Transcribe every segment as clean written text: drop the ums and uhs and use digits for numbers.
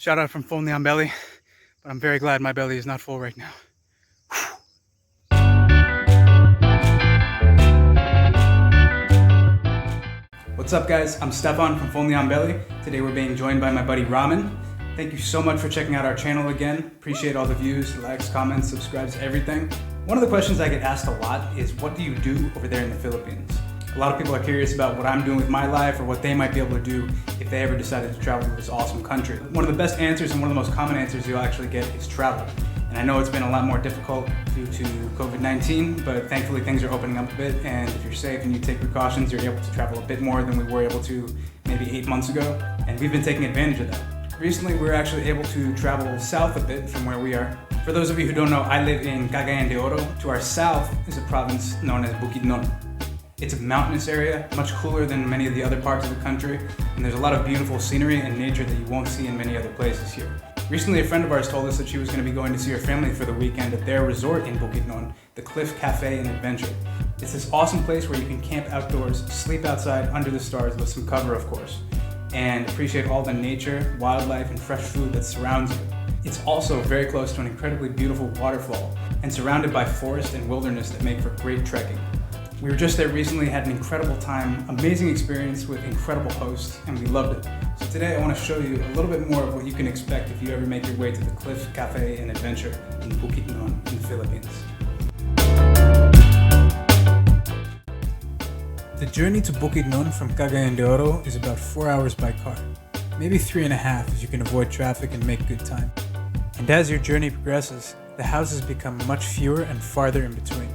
Shout out from Phonely on Belly, but I'm very glad my belly is not full right now. What's up guys, I'm Stefan from Phonely on Belly. Today we're being joined by my buddy Ramen. Thank you so much for checking out our channel again. Appreciate all the views, likes, comments, subscribes, everything. One of the questions I get asked a lot is, what do you do over there in the Philippines? A lot of people are curious about what I'm doing with my life or what they might be able to do if they ever decided to travel to this awesome country. One of the best answers and one of the most common answers you'll actually get is travel. And I know it's been a lot more difficult due to COVID-19, but thankfully things are opening up a bit, and if you're safe and you take precautions, you're able to travel a bit more than we were able to maybe 8 months ago, and we've been taking advantage of that. Recently, we were actually able to travel south a bit from where we are. For those of you who don't know, I live in Cagayan de Oro. To our south is a province known as Bukidnon. It's a mountainous area, much cooler than many of the other parts of the country, and there's a lot of beautiful scenery and nature that you won't see in many other places here. Recently, a friend of ours told us that she was going to be going to see her family for the weekend at their resort in Bukidnon, the CLIFF CAFÉ and Adventure. It's this awesome place where you can camp outdoors, sleep outside under the stars with some cover of course, and appreciate all the nature, wildlife, and fresh food that surrounds you. It's also very close to an incredibly beautiful waterfall and surrounded by forest and wilderness that make for great trekking. We were just there recently, had an incredible time, amazing experience with incredible hosts, and we loved it. So today I want to show you a little bit more of what you can expect if you ever make your way to the CLIFF CAFÉ and Adventure in Bukidnon in the Philippines. The journey to Bukidnon from Cagayan de Oro is about 4 hours by car, maybe 3.5 if you can avoid traffic and make good time. And as your journey progresses, the houses become much fewer and farther in between.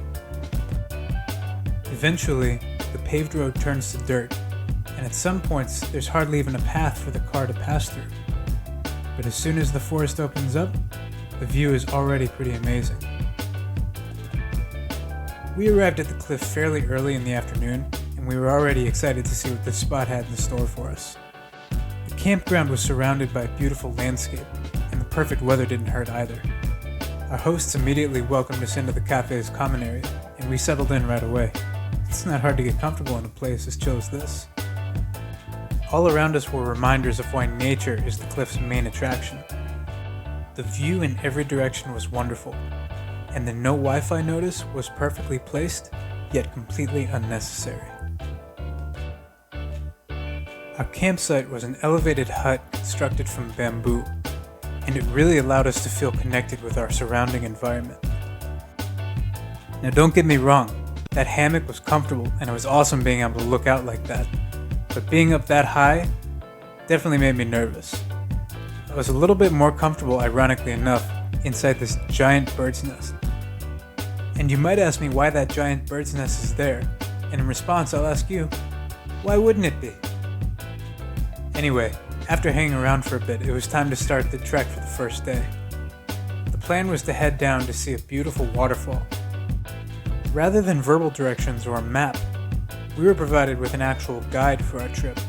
Eventually, the paved road turns to dirt, and at some points there's hardly even a path for the car to pass through. But as soon as the forest opens up, the view is already pretty amazing. We arrived at the cliff fairly early in the afternoon, and we were already excited to see what this spot had in store for us. The campground was surrounded by a beautiful landscape, and the perfect weather didn't hurt either. Our hosts immediately welcomed us into the cafe's common area, and we settled in right away. It's not hard to get comfortable in a place as chill as this. All around us were reminders of why nature is the cliff's main attraction. The view in every direction was wonderful, and the no Wi-Fi notice was perfectly placed, yet completely unnecessary. Our campsite was an elevated hut constructed from bamboo, and it really allowed us to feel connected with our surrounding environment. Now don't get me wrong, that hammock was comfortable and it was awesome being able to look out like that, but being up that high definitely made me nervous. I was a little bit more comfortable, ironically enough, inside this giant bird's nest. And you might ask me why that giant bird's nest is there, and in response I'll ask you, why wouldn't it be? Anyway, after hanging around for a bit, it was time to start the trek for the first day. The plan was to head down to see a beautiful waterfall. Rather than verbal directions or a map, we were provided with an actual guide for our trip.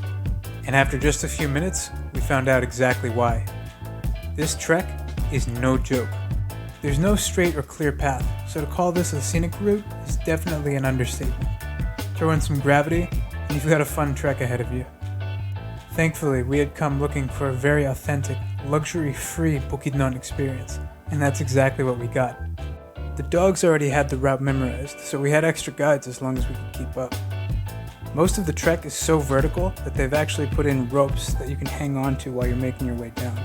And after just a few minutes, we found out exactly why. This trek is no joke. There's no straight or clear path, so to call this a scenic route is definitely an understatement. Throw in some gravity, and you've got a fun trek ahead of you. Thankfully, we had come looking for a very authentic, luxury-free Bukidnon experience, and that's exactly what we got. The dogs already had the route memorized, so we had extra guides as long as we could keep up. Most of the trek is so vertical that they've actually put in ropes that you can hang on to while you're making your way down.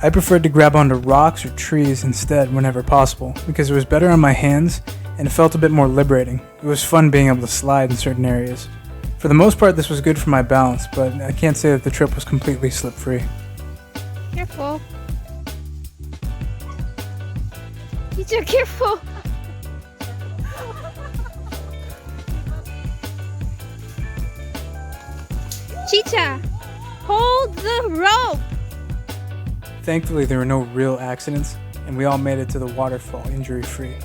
I preferred to grab onto rocks or trees instead whenever possible, because it was better on my hands and it felt a bit more liberating. It was fun being able to slide in certain areas. For the most part, this was good for my balance, but I can't say that the trip was completely slip-free. Careful. Teacher, careful. Chicha, hold the rope. Thankfully, there were no real accidents, and we all made it to the waterfall injury-free.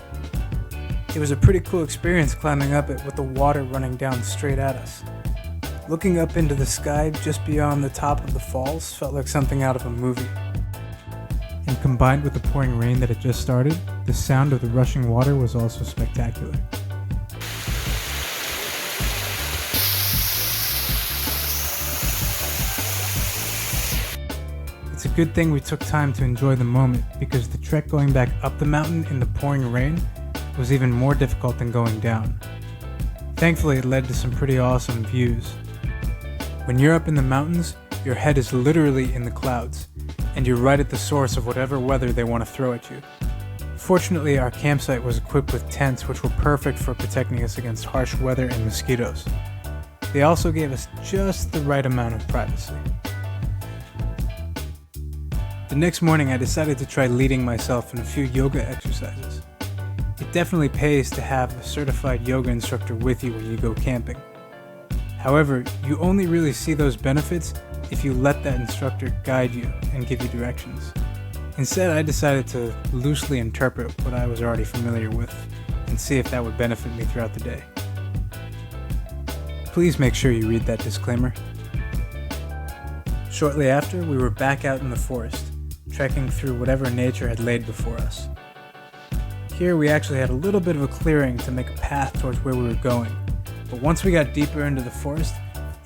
It was a pretty cool experience climbing up it with the water running down straight at us. Looking up into the sky just beyond the top of the falls felt like something out of a movie. And combined with the pouring rain that had just started, the sound of the rushing water was also spectacular. It's a good thing we took time to enjoy the moment because the trek going back up the mountain in the pouring rain was even more difficult than going down. Thankfully, it led to some pretty awesome views. When you're up in the mountains, your head is literally in the clouds, and you're right at the source of whatever weather they want to throw at you. Fortunately, our campsite was equipped with tents which were perfect for protecting us against harsh weather and mosquitoes. They also gave us just the right amount of privacy. The next morning, I decided to try leading myself in a few yoga exercises. It definitely pays to have a certified yoga instructor with you when you go camping. However, you only really see those benefits if you let that instructor guide you and give you directions. Instead, I decided to loosely interpret what I was already familiar with and see if that would benefit me throughout the day. Please make sure you read that disclaimer. Shortly after, we were back out in the forest, trekking through whatever nature had laid before us. Here we actually had a little bit of a clearing to make a path towards where we were going, but once we got deeper into the forest,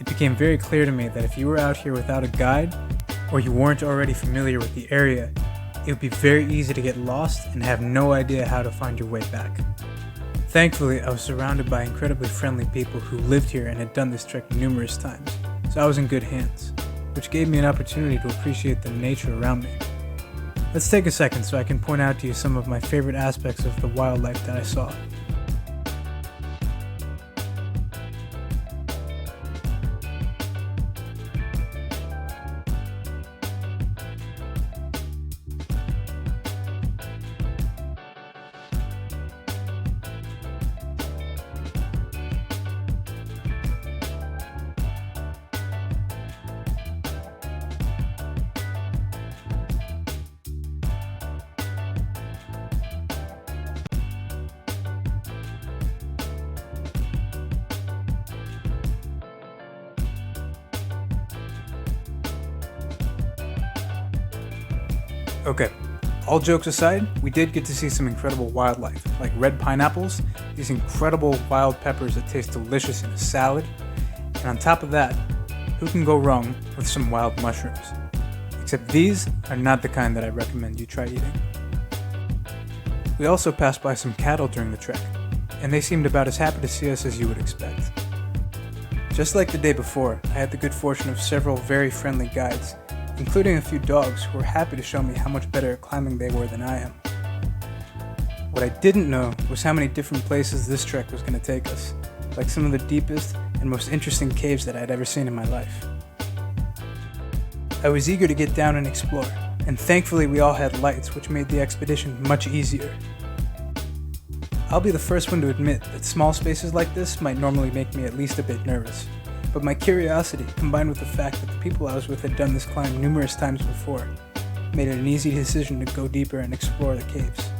it became very clear to me that if you were out here without a guide, or you weren't already familiar with the area, it would be very easy to get lost and have no idea how to find your way back. Thankfully, I was surrounded by incredibly friendly people who lived here and had done this trek numerous times, so I was in good hands, which gave me an opportunity to appreciate the nature around me. Let's take a second so I can point out to you some of my favorite aspects of the wildlife that I saw. Okay, all jokes aside, we did get to see some incredible wildlife, like red pineapples, these incredible wild peppers that taste delicious in a salad, and on top of that, who can go wrong with some wild mushrooms? Except these are not the kind that I recommend you try eating. We also passed by some cattle during the trek, and they seemed about as happy to see us as you would expect. Just like the day before, I had the good fortune of several very friendly guides, including a few dogs who were happy to show me how much better at climbing they were than I am. What I didn't know was how many different places this trek was going to take us, like some of the deepest and most interesting caves that I'd ever seen in my life. I was eager to get down and explore, and thankfully we all had lights, which made the expedition much easier. I'll be the first one to admit that small spaces like this might normally make me at least a bit nervous, but my curiosity, combined with the fact that the people I was with had done this climb numerous times before, made it an easy decision to go deeper and explore the caves.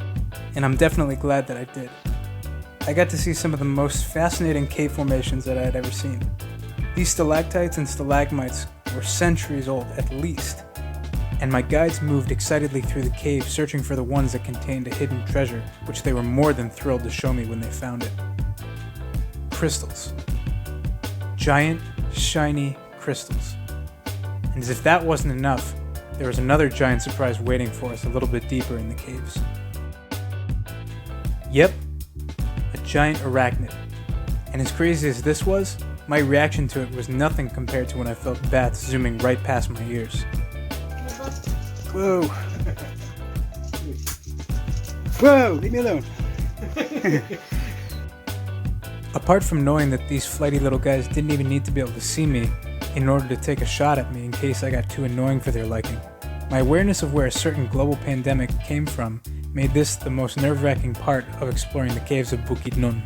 And I'm definitely glad that I did. I got to see some of the most fascinating cave formations that I had ever seen. These stalactites and stalagmites were centuries old at least, and my guides moved excitedly through the cave searching for the ones that contained a hidden treasure, which they were more than thrilled to show me when they found it. Crystals. Giant, shiny crystals. And as if that wasn't enough, there was another giant surprise waiting for us a little bit deeper in the caves. Yep, a giant arachnid. And as crazy as this was, my reaction to it was nothing compared to when I felt bats zooming right past my ears. Whoa! Whoa, leave me alone! Apart from knowing that these flighty little guys didn't even need to be able to see me in order to take a shot at me in case I got too annoying for their liking, my awareness of where a certain global pandemic came from made this the most nerve-wracking part of exploring the caves of Bukidnon.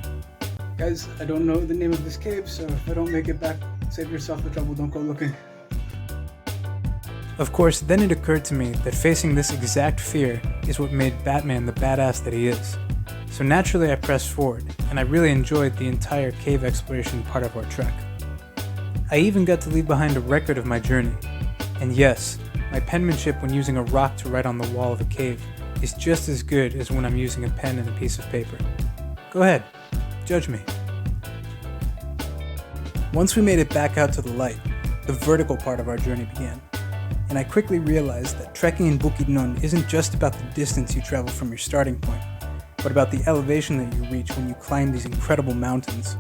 Guys, I don't know the name of this cave, so if I don't make it back, save yourself the trouble, don't go looking. Of course, then it occurred to me that facing this exact fear is what made Batman the badass that he is. So naturally I pressed forward, and I really enjoyed the entire cave exploration part of our trek. I even got to leave behind a record of my journey. And yes, my penmanship when using a rock to write on the wall of a cave is just as good as when I'm using a pen and a piece of paper. Go ahead, judge me. Once we made it back out to the light, the vertical part of our journey began. and I quickly realized that trekking in Bukidnon isn't just about the distance you travel from your starting point, but about the elevation that you reach when you climb these incredible mountains.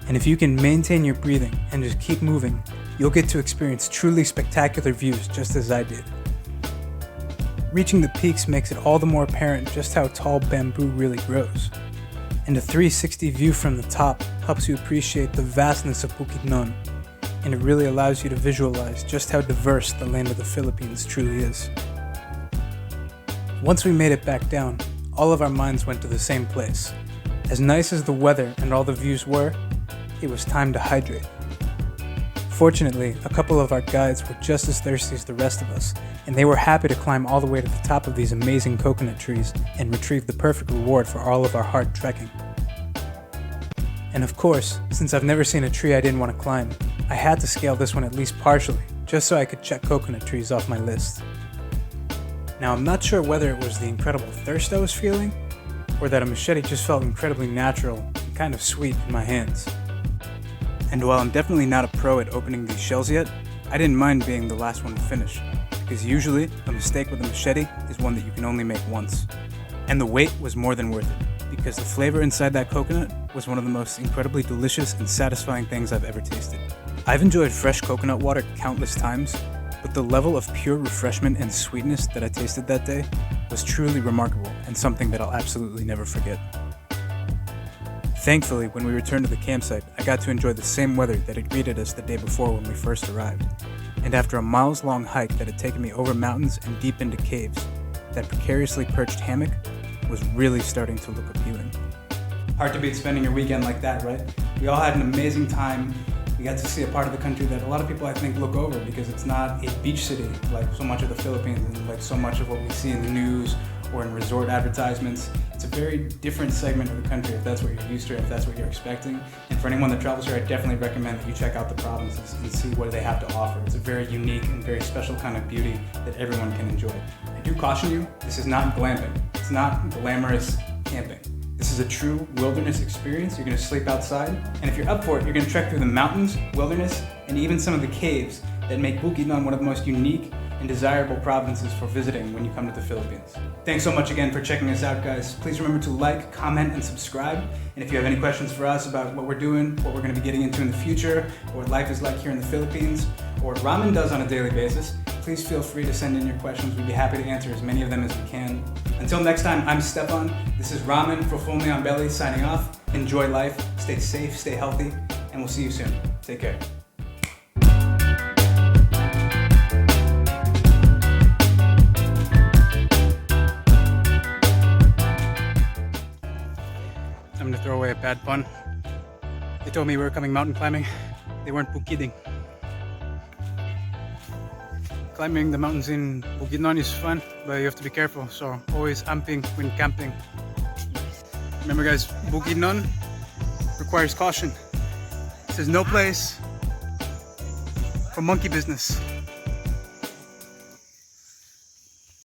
And if you can maintain your breathing and just keep moving, you'll get to experience truly spectacular views just as I did. Reaching the peaks makes it all the more apparent just how tall bamboo really grows. And a 360 view from the top helps you appreciate the vastness of Bukidnon, and it really allows you to visualize just how diverse the land of the Philippines truly is. Once we made it back down, all of our minds went to the same place. As nice as the weather and all the views were, it was time to hydrate. Fortunately, a couple of our guides were just as thirsty as the rest of us, and they were happy to climb all the way to the top of these amazing coconut trees and retrieve the perfect reward for all of our hard trekking. And of course, since I've never seen a tree I didn't want to climb, I had to scale this one at least partially, just so I could check coconut trees off my list. Now, I'm not sure whether it was the incredible thirst I was feeling, or that a machete just felt incredibly natural and kind of sweet in my hands. And while I'm definitely not a pro at opening these shells yet, I didn't mind being the last one to finish, because usually a mistake with a machete is one that you can only make once. And the wait was more than worth it, because the flavor inside that coconut was one of the most incredibly delicious and satisfying things I've ever tasted. I've enjoyed fresh coconut water countless times, but the level of pure refreshment and sweetness that I tasted that day was truly remarkable and something that I'll absolutely never forget. Thankfully, when we returned to the campsite, I got to enjoy the same weather that had greeted us the day before when we first arrived. And after a miles-long hike that had taken me over mountains and deep into caves, that precariously perched hammock was really starting to look appealing. Hard to beat spending your weekend like that, right? We all had an amazing time. We got to see a part of the country that a lot of people, I think, look over because it's not a beach city like so much of the Philippines and like so much of what we see in the news or in resort advertisements. It's a very different segment of the country if that's what you're used to, if that's what you're expecting. And for anyone that travels here, I definitely recommend that you check out the provinces and see what they have to offer. It's a very unique and very special kind of beauty that everyone can enjoy. I do caution you, this is not glamping. It's not glamorous camping. This is a true wilderness experience. You're gonna sleep outside, and if you're up for it, you're gonna trek through the mountains, wilderness, and even some of the caves that make Bukidnon one of the most unique and desirable provinces for visiting when you come to the Philippines. Thanks so much again for checking us out, guys. Please remember to like, comment, and subscribe. And if you have any questions for us about what we're doing, what we're gonna be getting into in the future, or what life is like here in the Philippines, or what ramen does on a daily basis, please feel free to send in your questions. We'd be happy to answer as many of them as we can. Until next time, I'm Stefan. This is Ramen for Full on Belly signing off. Enjoy life, stay safe, stay healthy, and we'll see you soon. Take care. I'm gonna throw away a bad pun. They told me we were coming mountain climbing. They weren't kidding. Climbing the mountains in Bukidnon is fun, but you have to be careful, so always amping when camping. Remember guys, Bukidnon requires caution. This is no place for monkey business.